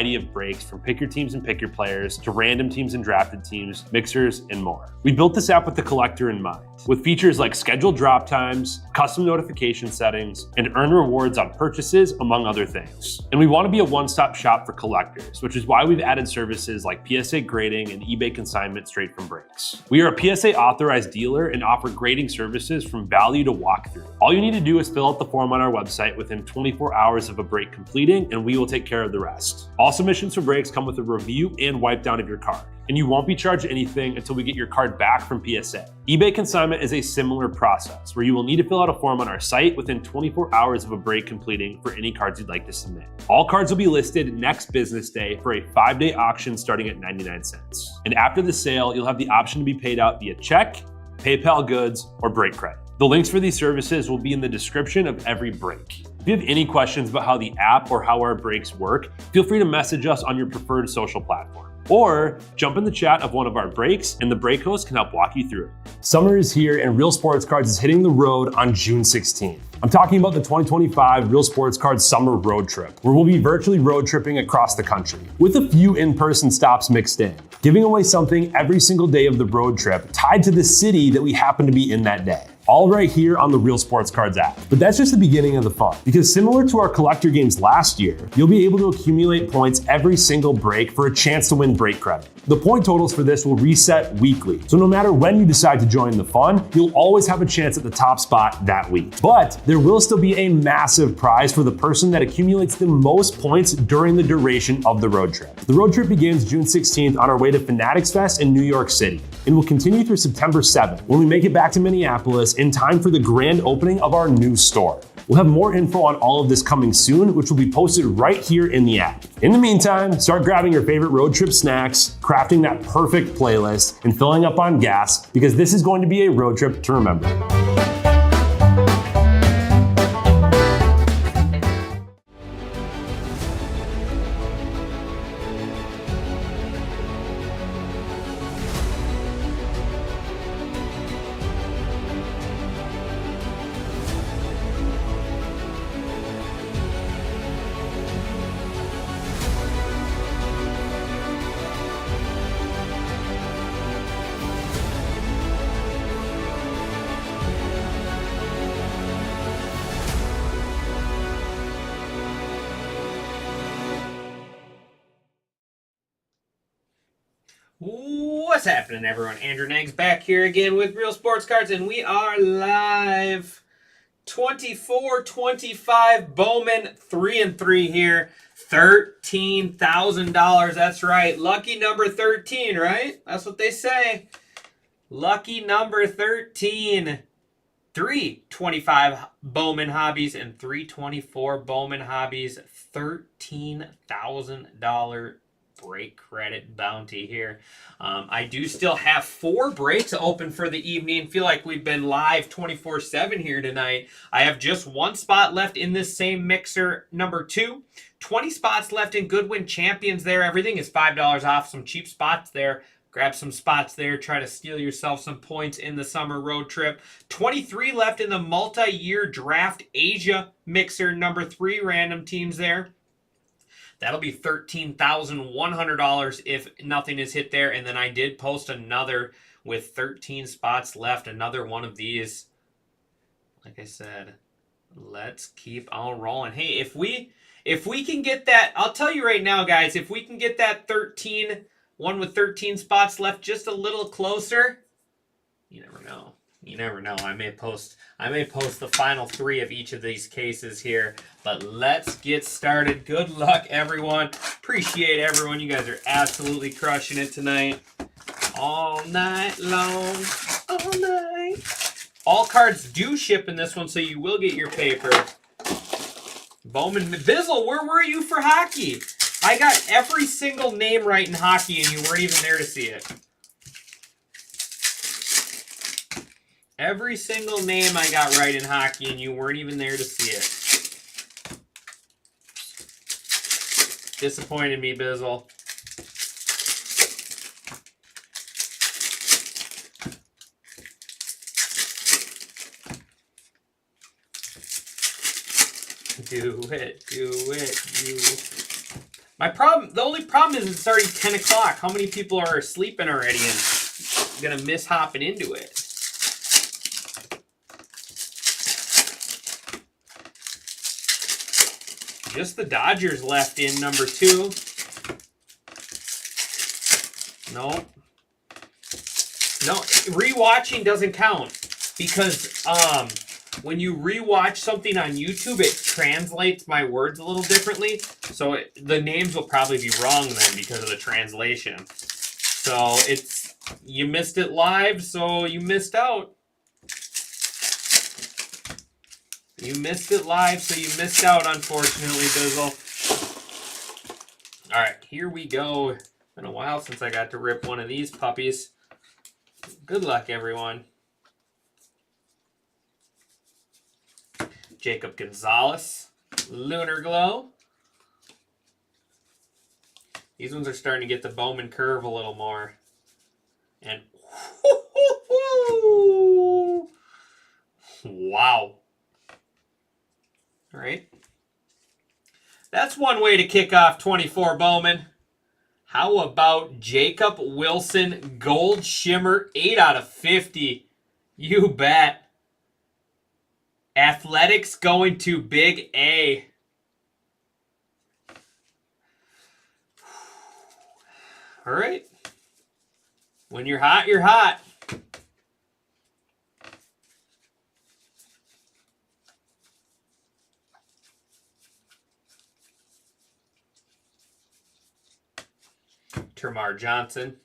variety of breaks from pick your teams and pick your players to random teams and drafted teams, mixers, and more. We built this app with the collector in mind, with features like scheduled drop times, custom notification settings, and earn rewards on purchases, among other things. And we want to be a one-stop shop for collectors, which is why we've added services like PSA grading and eBay consignment straight from breaks. We are a PSA authorized dealer and offer grading services from value to walkthrough. All you need to do is fill out the form on our website within 24 hours of a break completing, and we will take care of the rest. All submissions for breaks come with a review and wipe down of your card, and you won't be charged anything until we get your card back from PSA. eBay consignment is a similar process where you will need to fill out a form on our site within 24 hours of a break completing for any cards you'd like to submit. All cards will be listed next business day for a 5-day auction starting at 99 cents. And after the sale, you'll have the option to be paid out via check, PayPal goods, or break credit. The links for these services will be in the description of every break. If you have any questions about how the app or how our breaks work, feel free to message us on your preferred social platform. Or jump in the chat of one of our breaks and the break host can help walk you through it. Summer is here and Real Sports Cards is hitting the road on June 16th. I'm talking about the 2025 Real Sports Cards Summer Road Trip, where we'll be virtually road tripping across the country, with a few in-person stops mixed in, giving away something every single day of the road trip tied to the city that we happen to be in that day. All right here on the Real Sports Cards app. But that's just the beginning of the fun, because similar to our collector games last year, you'll be able to accumulate points every single break for a chance to win break credit. The point totals for this will reset weekly, so no matter when you decide to join the fun, you'll always have a chance at the top spot that week. But there will still be a massive prize for the person that accumulates the most points during the duration of the road trip. The road trip begins June 16th on our way to Fanatics Fest in New York City, and will continue through September 7th when we make it back to Minneapolis in time for the grand opening of our new store. We'll have more info on all of this coming soon, which will be posted right here in the app. In the meantime, start grabbing your favorite road trip snacks, crafting that perfect playlist, and filling up on gas, because this is going to be a road trip to remember. What's happening, everyone? Andrew Nags back here again with Real Sports Cards, and we are live. 24-25 Bowman 3-3 here. $13,000. That's right. Lucky number 13, right? That's what they say. Lucky number 13. 325 Bowman Hobbies and 324 Bowman Hobbies. $13,000 break credit bounty here. I do still have 4 breaks open for the evening. Feel like we've been live 24/7 here tonight. I have just 1 spot left in this same mixer, number 2. 20 spots left in Goodwin Champions there. Everything is $5 off. Some cheap spots there. Grab some spots there. Try to steal yourself some points in the summer road trip. 23 left in the multi-year draft Asia mixer, number 3 random teams there. That'll be $13,100 if nothing is hit there. And then I did post another with 13 spots left. Another one of these. Like I said, let's keep on rolling. Hey, if we can get that, I'll tell you right now, guys, if we can get that one with 13 spots left just a little closer, you never know. You never know. I may post the final 3 of each of these cases here. But let's get started. Good luck, everyone. Appreciate everyone. You guys are absolutely crushing it tonight. All night long. All night. All cards do ship in this one, so you will get your paper. Bowman Bizzle, where were you for hockey? I got every single name right in hockey, and you weren't even there to see it. Every single name I got right in hockey, and you weren't even there to see it. Disappointed me, Bizzle. Do it, The only problem is it's already 10 o'clock. How many people are sleeping already and going to miss hopping into it? Just the Dodgers left in number 2. No. No, rewatching doesn't count because when you rewatch something on YouTube, it translates my words a little differently. So the names will probably be wrong then because of the translation. So you missed it live, so you missed out. You missed it live, so you missed out, unfortunately, Bizzle. All right, here we go. It's been a while since I got to rip one of these puppies. Good luck, everyone. Jacob Gonzalez, Lunar Glow. These ones are starting to get the Bowman curve a little more. And wow. All right. That's one way to kick off 24 Bowman. How about Jacob Wilson Gold Shimmer 8 out of 50? You bet. Athletics going to Big A. All right. When you're hot, you're hot. Termarr Johnson.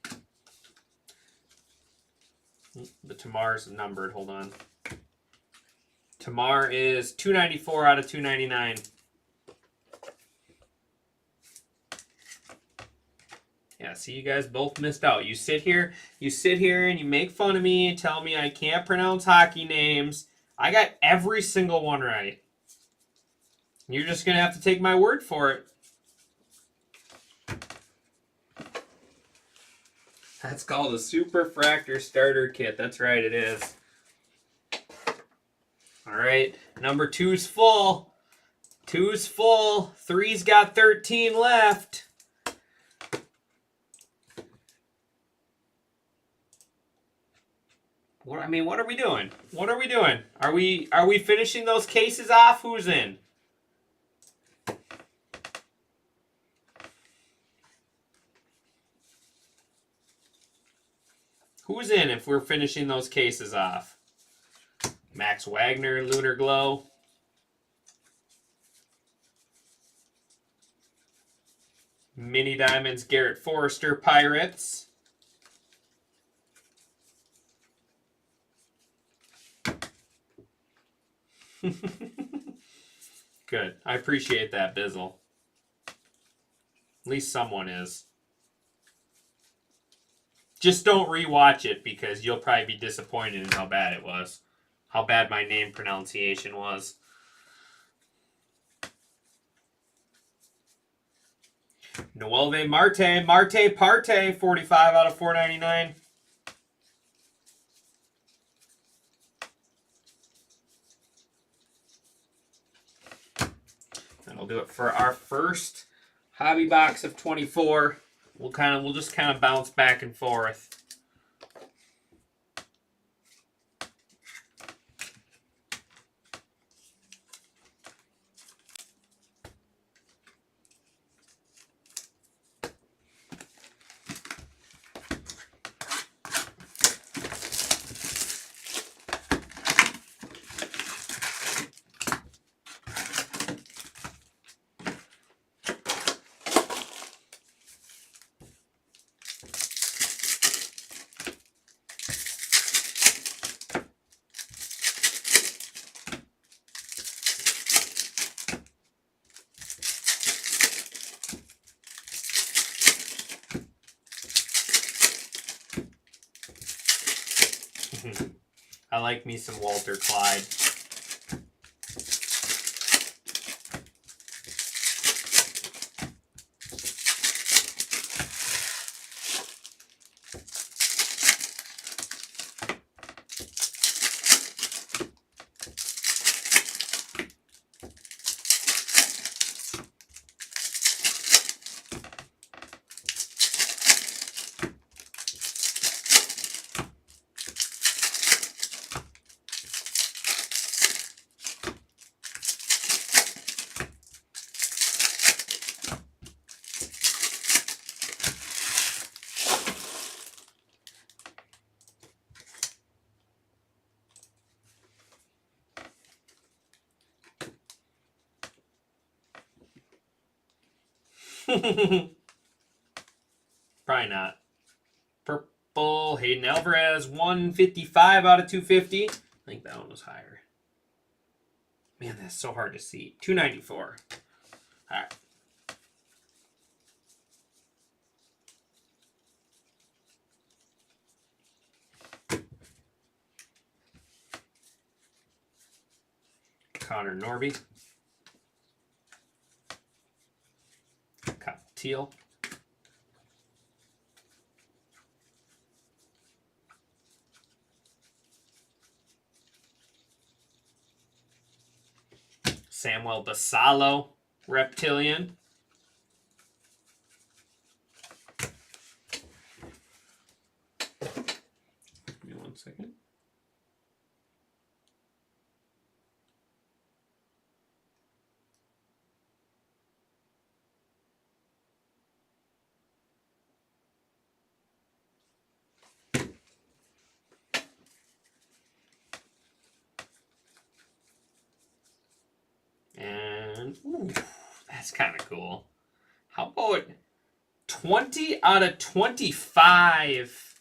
The Tamar's numbered. Hold on. Termarr is 294 out of 299. Yeah, see, you guys both missed out. You sit here and you make fun of me and tell me I can't pronounce hockey names. I got every single one right. You're just going to have to take my word for it. That's called a Superfractor Starter Kit. That's right, it is. All right, number 2's full. 2's full. 3's got 13 left. What are we doing? What are we doing? Are we finishing those cases off? Who's in? Who's in if we're finishing those cases off? Max Wagner, Lunar Glow. Mini Diamonds, Garrett Forrester, Pirates. Good. I appreciate that, Bizzle. At least someone is. Just don't rewatch it because you'll probably be disappointed in how bad it was. How bad my name pronunciation was. Noelve Marte Parte, 45 out of 499. That'll do it for our first hobby box of 24. We'll just kind of bounce back and forth. I like me some Walter Clyde. Probably not. Purple, Hayden Alvarez, 155 out of 250. I think that one was higher. Man, that's so hard to see. 294. All right. Connor Norby. Kyle Teal. Samuel Basallo, Reptilian. Give me 1 second. And ooh, that's kind of cool. How about 20 out of 25?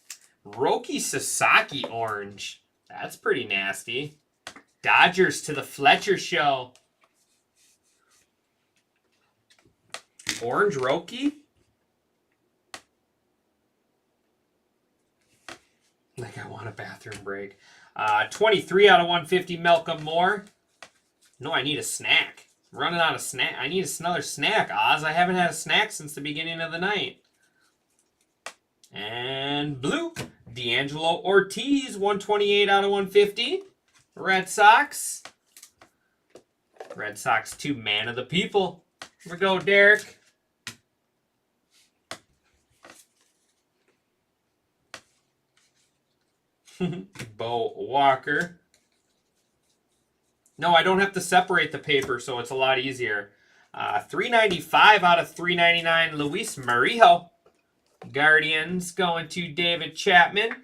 Roki Sasaki orange. That's pretty nasty. Dodgers to the Fletcher show. Orange Roki? Like I want a bathroom break. 23 out of 150, Malcolm Moore. No, I need a snack. I'm running out of snack. I need another snack, Oz. I haven't had a snack since the beginning of the night. And blue, D'Angelo Ortiz, 128 out of 150. Red Sox. Red Sox 2, man of the people. Here we go, Derek. Bo Walker. No, I don't have to separate the paper, so it's a lot easier. 395 out of 399, Luis Marijo. Guardians going to David Chapman.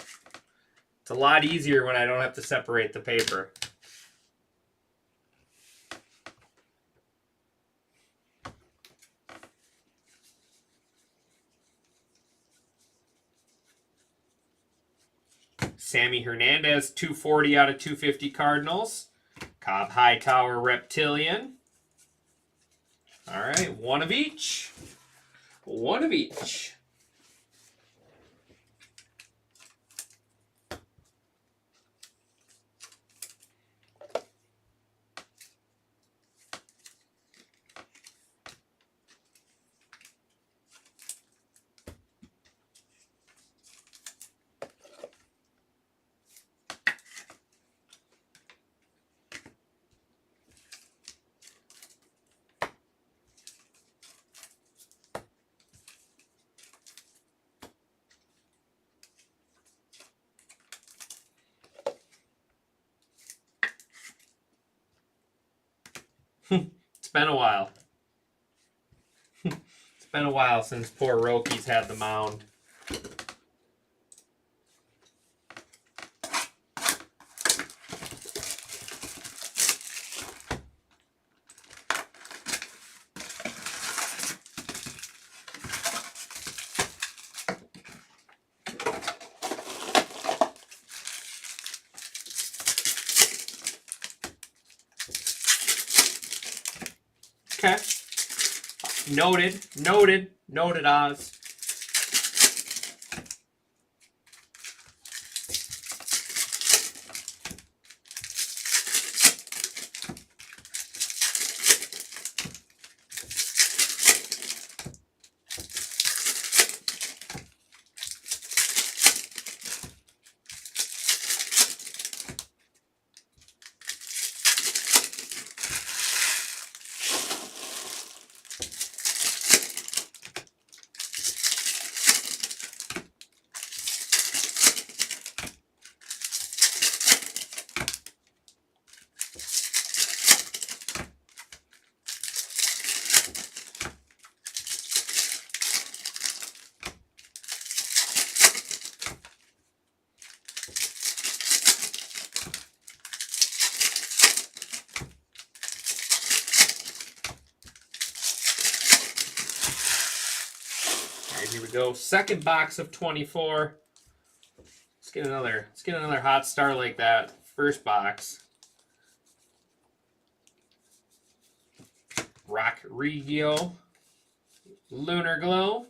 It's a lot easier when I don't have to separate the paper. Sammy Hernandez, 240 out of 250, Cardinals. Cobb Hightower, Reptilian. All right, one of each. One of each. It's been a while. It's been a while since poor Roki's had the mound. Okay. Noted. Noted. Noted, Oz. right, here we go. Second box of 24. Let's get another hot start like that. First box. Rock Regio. Lunar Glow.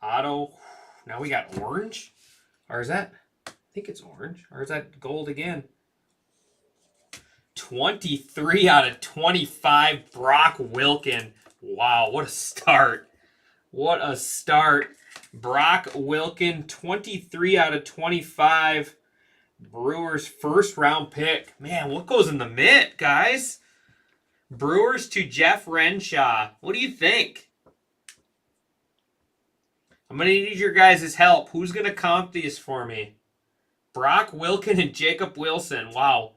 Auto. Now we got orange. Or is that? I think it's orange. Or is that gold again? 23 out of 25. Brock Wilken. Wow, what a start. What a start. Brock Wilken, 23 out of 25. Brewers first round pick. Man, what goes in the mitt, guys? Brewers to Jeff Renshaw. What do you think? I'm going to need your guys' help. Who's going to comp these for me? Brock Wilken and Jacob Wilson. Wow.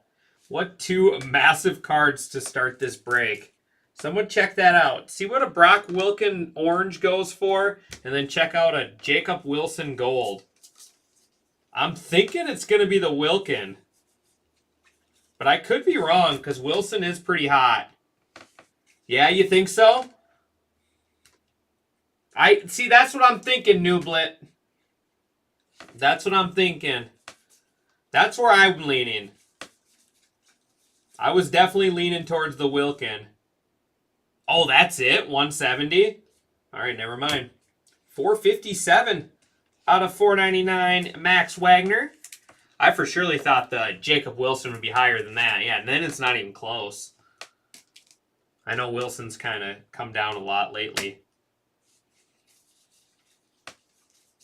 What two massive cards to start this break. Someone check that out. See what a Brock Wilken orange goes for, and then check out a Jacob Wilson gold. I'm thinking it's going to be the Wilken. But I could be wrong, because Wilson is pretty hot. Yeah, you think so? See, that's what I'm thinking, Nublet. That's what I'm thinking. That's where I'm leaning. I was definitely leaning towards the Wilken. Oh, that's it? 170? All right, never mind. 457 out of 499, Max Wagner. I for surely thought the Jacob Wilson would be higher than that. Yeah, and then it's not even close. I know Wilson's kind of come down a lot lately.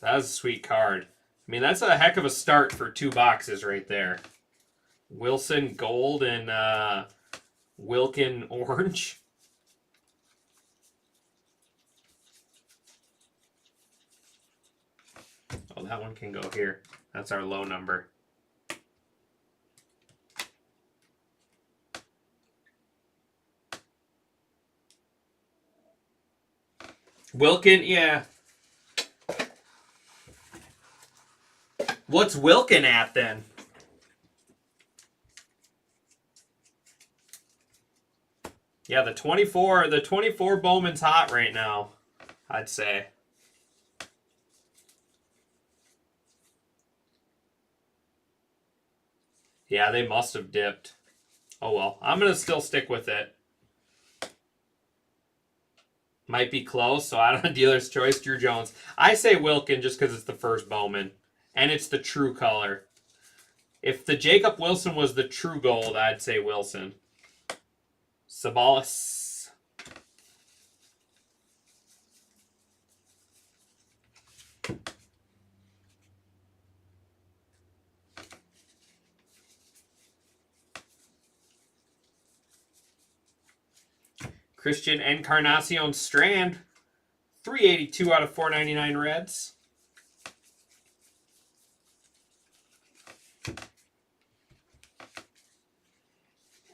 That was a sweet card. I mean, that's a heck of a start for two boxes right there. Wilson gold and Wilken orange. Oh, that one can go here. That's our low number. Wilken, yeah. What's Wilken at then? Yeah, the 24 Bowman's hot right now, I'd say. Yeah, they must have dipped. Oh well, I'm going to still stick with it. Might be close, so I don't know. Dealer's choice, Drew Jones. I say Wilken just because it's the first Bowman. And it's the true color. If the Jacob Wilson was the true gold, I'd say Wilson. Sabalas. Christian Encarnacion Strand. 382 out of 499 Reds.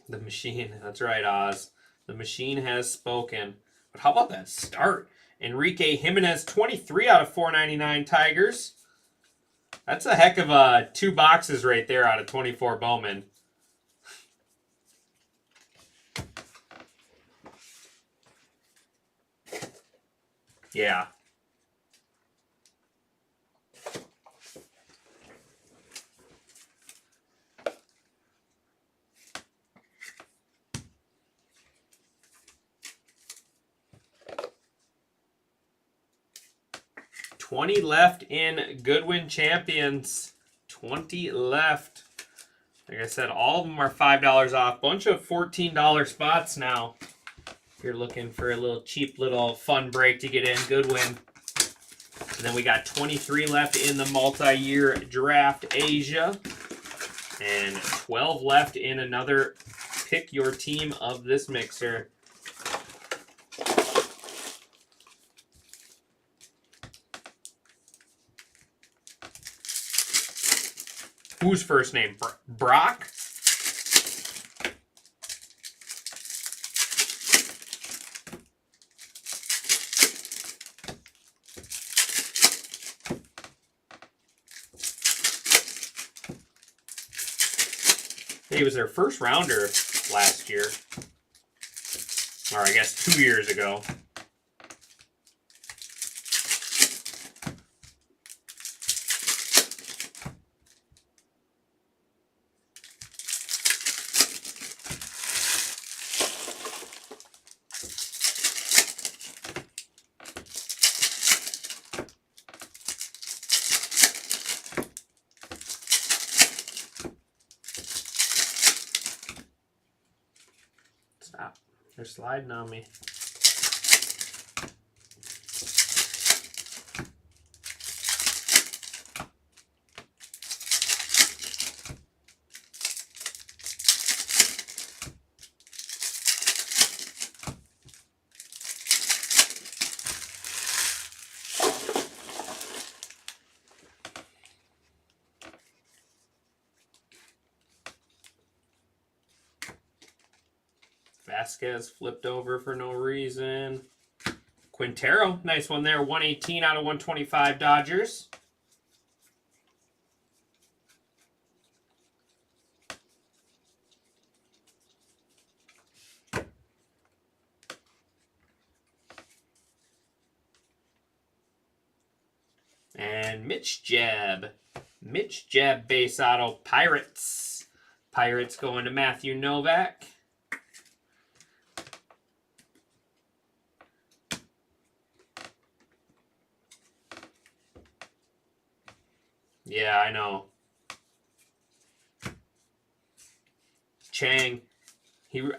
The machine. That's right, Oz. The machine has spoken. But how about that start? Enrique Jimenez, 23 out of 499 Tigers. That's a heck of two boxes right there out of 24 Bowman. Yeah. $20 left in Goodwin Champions. 20 left. Like I said, all of them are $5 off. Bunch of $14 spots now. If you're looking for a little cheap little fun break to get in, Goodwin. And then we got 23 left in the multi-year draft Asia. And 12 left in another pick your team of this mixer. Whose first name? Brock? He was their first rounder last year. Or I guess 2 years ago. Stop. They're sliding on me. Vasquez flipped over for no reason. Quintero, nice one there. 118 out of 125 Dodgers. And Mitch Jeb. Mitch Jeb base auto Pirates. Pirates going to Matthew Novak. Yeah, I know. Chang.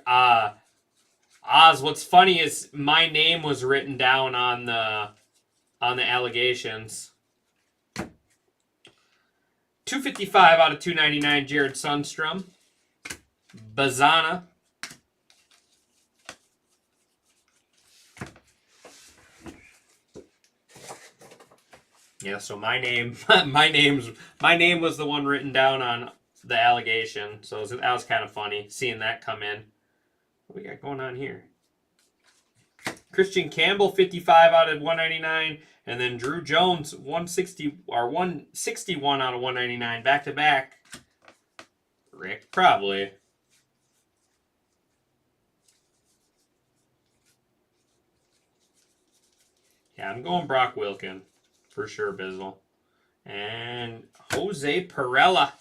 Oz, what's funny is my name was written down on the allegations. 255 out of 299, Jared Sundstrom. Bazana. Yeah, so my name was the one written down on the allegation. So that was kind of funny seeing that come in. What we got going on here? Christian Campbell, 55 out of 199, and then Drew Jones, 161 out of 199, back to back. Rick, probably. Yeah, I'm going Brock Wilkin. For sure, Bizzle. And Jose Perella.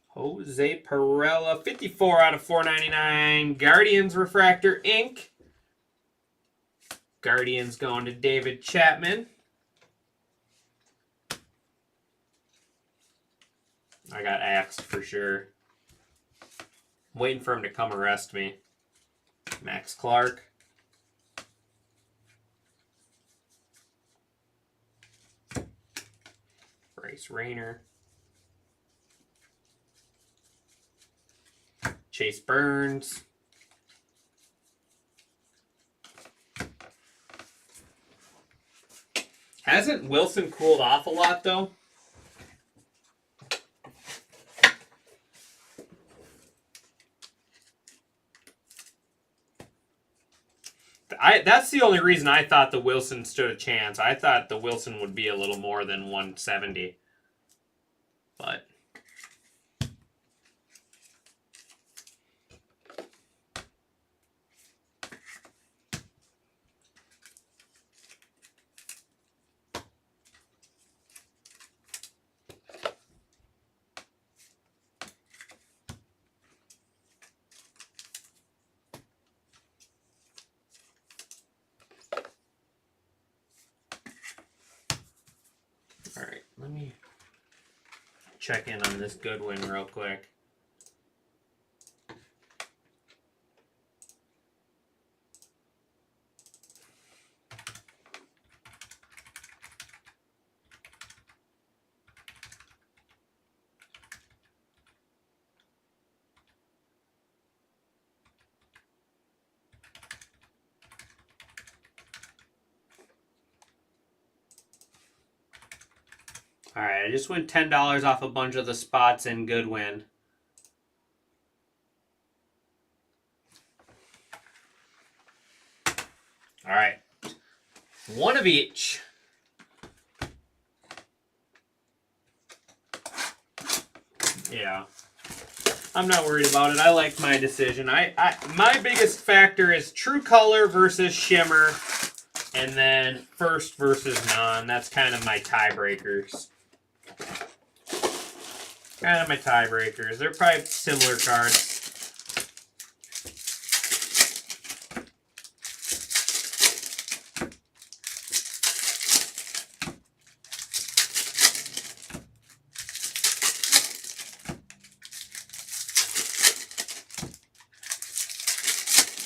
Jose Perella, 54 out of 499. Guardians Refractor Inc. Guardians going to David Chapman. I got axed for sure. I'm waiting for him to come arrest me. Max Clark. Bryce Rayner. Chase Burns. Hasn't Wilson cooled off a lot, though? That's the only reason I thought the Wilson stood a chance. I thought the Wilson would be a little more than 170. But all right, let me check in on this Goodwin real quick. All right, I just went $10 off a bunch of the spots in Goodwin. All right, one of each. Yeah. I'm not worried about it. I like my decision. My biggest factor is true color versus shimmer, and then first versus non. That's kind of my tiebreakers. They're probably similar cards.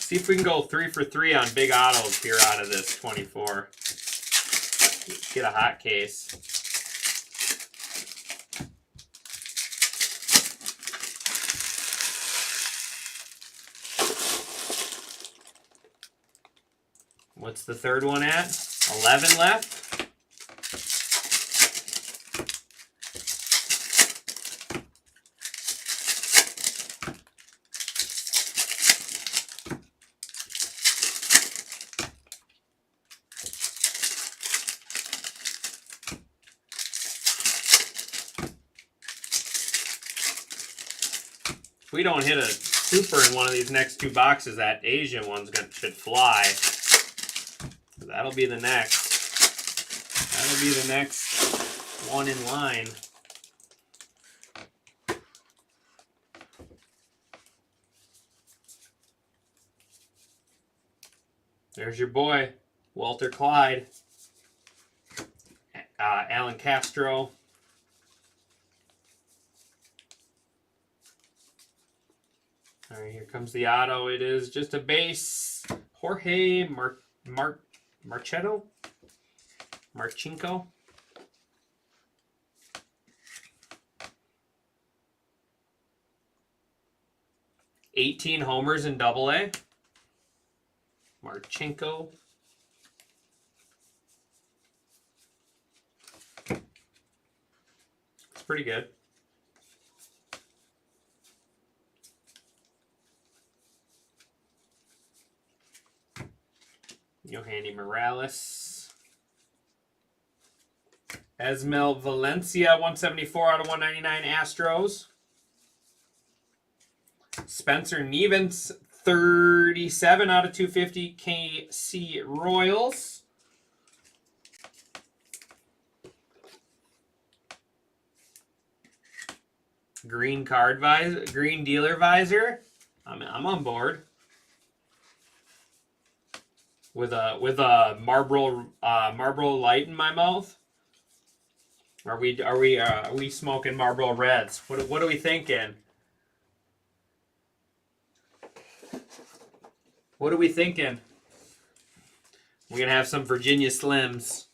See if we can go 3 for 3 on big autos here out of this 24. Get a hot case. What's the third one at? 11 left? If we don't hit a super in one of these next 2 boxes, that Asian one's should fly. That'll be the next. That'll be the next one in line. There's your boy, Walter Clyde, Alan Castro. All right, here comes the auto. It is just a base. Jorge Marchenko. 18 homers in Double-A. Marchenko. It's pretty good. Yohanny Morales. Esmel Valencia, 174 out of 199 Astros. Spencer Nevins, 37 out of 250 KC Royals. Green card visor, green dealer visor. I'm on board. With a Marlboro Light in my mouth. Are we smoking Marlboro Reds? What are we thinking? What are we thinking? We're gonna have some Virginia Slims.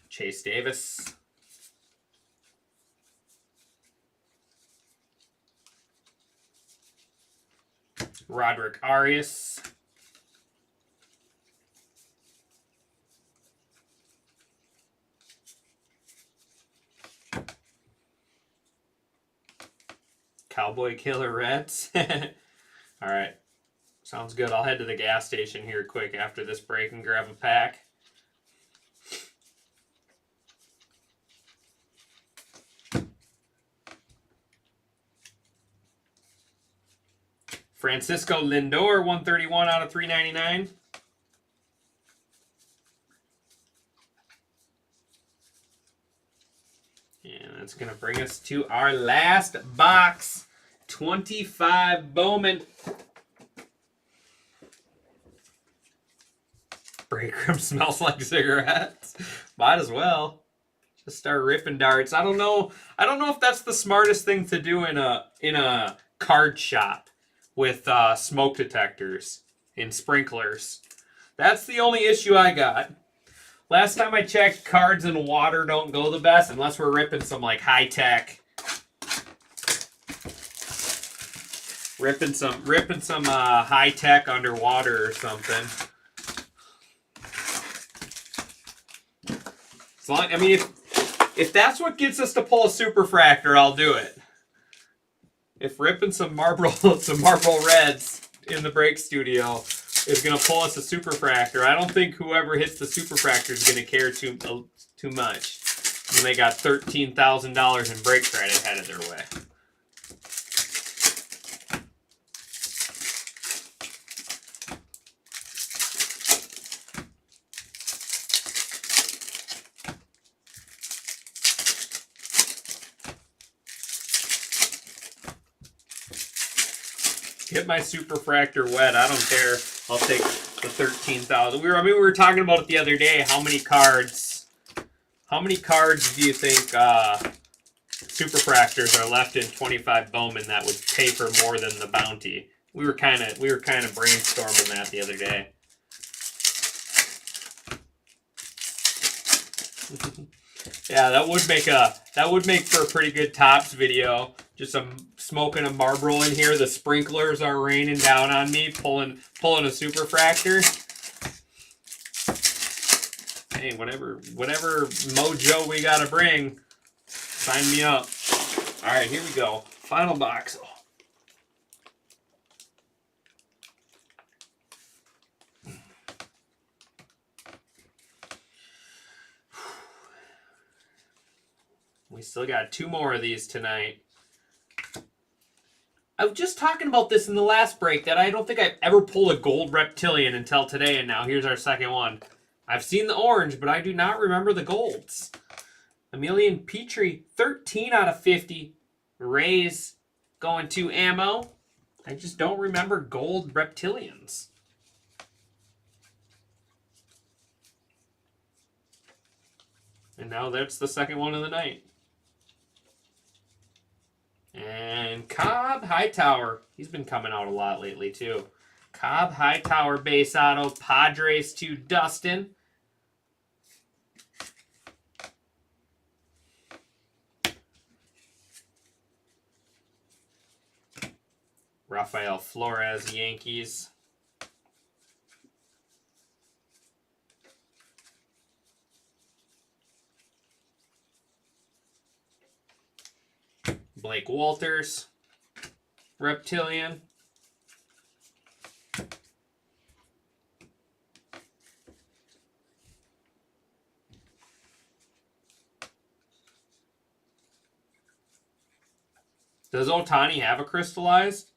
Chase Davis. Roderick Arias. Cowboy Killer Reds. All right. Sounds good. I'll head to the gas station here quick after this break and grab a pack. Francisco Lindor, 131 out of 399. And that's going to bring us to our last box. 25 Bowman. Break room smells like cigarettes. Might as well. Just start ripping darts. I don't know if that's the smartest thing to do in a card shop with smoke detectors and sprinklers. That's the only issue I got. Last time I checked, cards and water don't go the best unless we're ripping some like high tech. Ripping some high tech underwater or something. As long, I mean, if that's what gets us to pull a superfractor, I'll do it. if ripping some Marlboro Reds in the break studio is going to pull us a superfractor, I don't think whoever hits the superfractor is going to care too much. And they got $13,000 in break credit headed their way. Get my superfractor wet. I don't care. I'll take the 13,000. We were talking about it the other day. How many cards do you think superfractors are left in 25 Bowman that would pay for more than the bounty? We were kind of brainstorming that the other day. Yeah, that would make for a pretty good Topps video. Just smoking a Marlboro in here. The sprinklers are raining down on me, pulling a superfractor. Hey, whatever mojo we gotta bring, sign me up. All right, here we go. Final box. We still got 2 more of these tonight. I was just talking about this in the last break that I don't think I've ever pulled a gold reptilian until today, and now here's our second one. I've seen the orange, but I do not remember the golds. Emilian Petrie, 13 out of 50. Rays going to ammo. I just don't remember gold reptilians. And now that's the second one of the night. And Cobb Hightower. He's been coming out a lot lately, too. Cobb Hightower base auto. Padres to Dustin. Rafael Flores, Yankees. Blake Walters, Reptilian. Does Ohtani have a crystallized?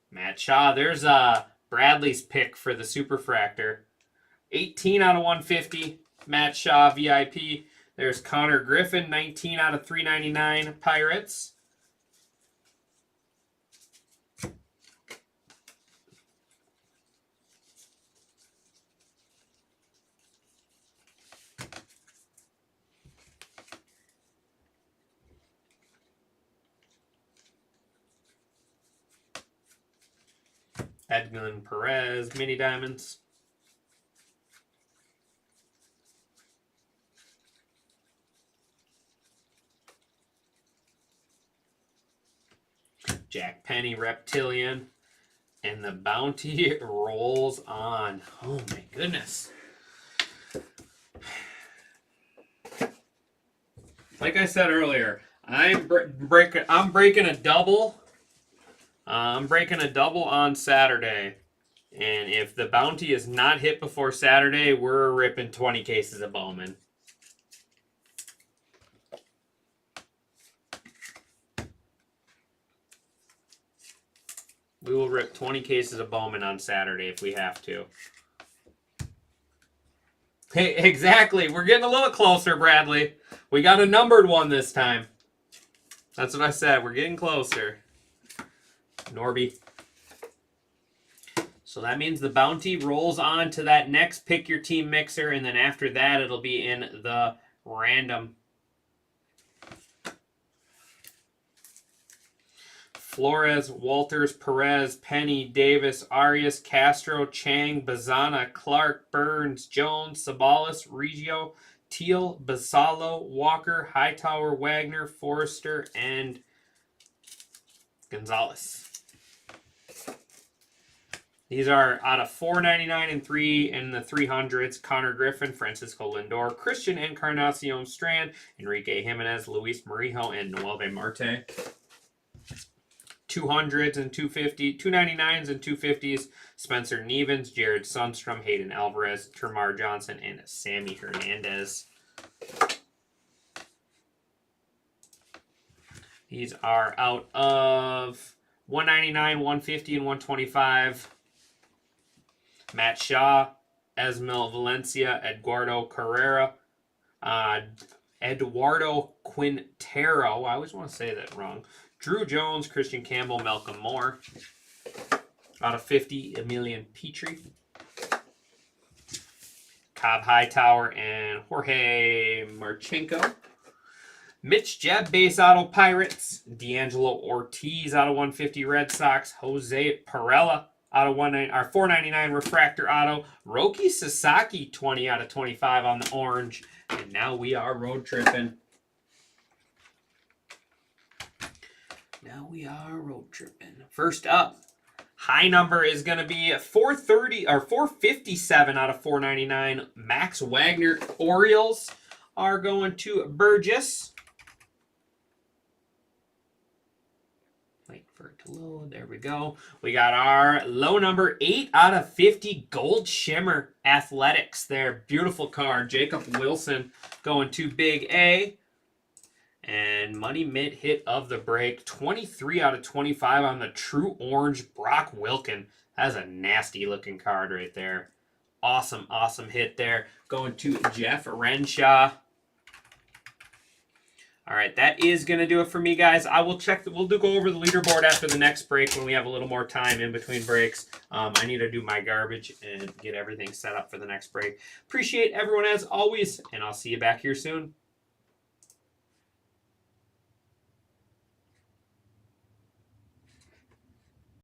Matt Shaw. There's Bradley's pick for the Superfractor. 18 out of 150. Matt Shaw, VIP. There's Connor Griffin, 19 out of 399, Pirates. Edwin Perez, Mini Diamonds. Jack Penny, Reptilian. And the bounty rolls on. Oh my goodness. Like I said earlier, I'm breaking a double. I'm breaking a double on Saturday. And if the bounty is not hit before Saturday, we're ripping 20 cases of Bowman. We will rip 20 cases of Bowman on Saturday if we have to. Hey, exactly. We're getting a little closer, Bradley. We got a numbered one this time. That's what I said. We're getting closer. Norby. So that means the bounty rolls on to that next pick your team mixer, and then after that it'll be in the random. Flores, Walters, Perez, Penny, Davis, Arias, Castro, Chang, Bazana, Clark, Burns, Jones, Sabalas, Reggio, Teal, Basalo, Walker, Hightower, Wagner, Forrester, and Gonzalez. These are out of 499 and 3 in the 300s. Connor Griffin, Francisco Lindor, Christian Encarnacion Strand, Enrique Jimenez, Luis Marijo, and Noelve Marte. 200s and 250, 299s and 250s. Spencer Nevins, Jared Sundstrom, Hayden Alvarez, Termar Johnson, and Sammy Hernandez. These are out of 199, 150, and 125. Matt Shaw, Esmel Valencia, Eduardo Carrera, Eduardo Quintero. I always want to say that wrong. Drew Jones, Christian Campbell, Malcolm Moore. Out of 50, Emilian Petrie. Cobb Hightower and Jorge Marchenko. Mitch Jebb, base auto Pirates. D'Angelo Ortiz out of 150 Red Sox. Jose Perella out of 499 refractor auto. Roki Sasaki 20 out of 25 on the orange. And now we are road tripping. First up, high number is going to be 430 or 457 out of 499. Max Wagner. Orioles are going to Burgess. Wait for it to load. There we go. We got our low number 8 out of 50 Gold Shimmer Athletics there. Beautiful card. Jacob Wilson going to Big A. And Money Mitt hit of the break. 23 out of 25 on the True Orange Brock Wilken. That's a nasty looking card right there. Awesome, awesome hit there. Going to Jeff Renshaw. All right, that is going to do it for me, guys. I will check. We'll go over the leaderboard after the next break when we have a little more time in between breaks. I need to do my garbage and get everything set up for the next break. Appreciate everyone as always, and I'll see you back here soon.